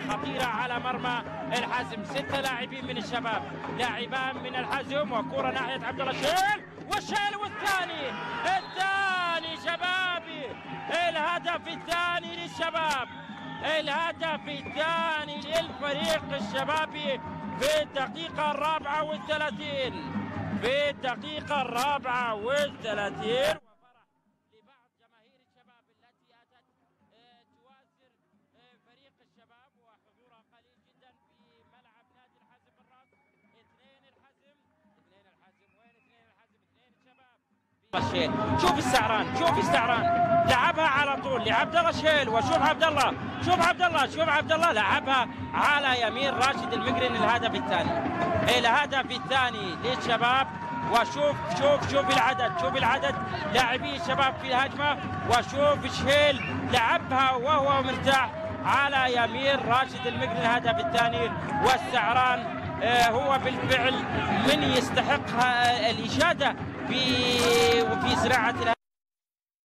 خطيرة على مرمى الحزم. 6 لاعبين من الشباب، لاعبان من الحزم، وكرة ناحية عبد الله الشيل، والشيل والثاني شبابي. الهدف الثاني للشباب، الهدف الثاني للفريق الشبابي في الدقيقة 34، في الدقيقة 34. وفرح لبعض جماهير الشباب التي أتت توازر فريق الشباب، وحضورها قليل جدا في ملعب نادي الحزم بالراس. 2 الحزم، 2 الحزم، وين 2 الحزم؟ 2 الشباب. شوف السعران، شوف السعران لعبها على طول لعبد الله شيل، وشوف عبد الله، شوف عبد الله لعبها على يمين راشد المقرن. الهدف الثاني، الهدف الثاني للشباب. وشوف شوف العدد لاعبي الشباب في الهجمه، وشوف شيل لعبها وهو مرتاح على يمين راشد المقرن. الهدف الثاني. والسعران هو بالفعل من يستحق الاشاده في صناعه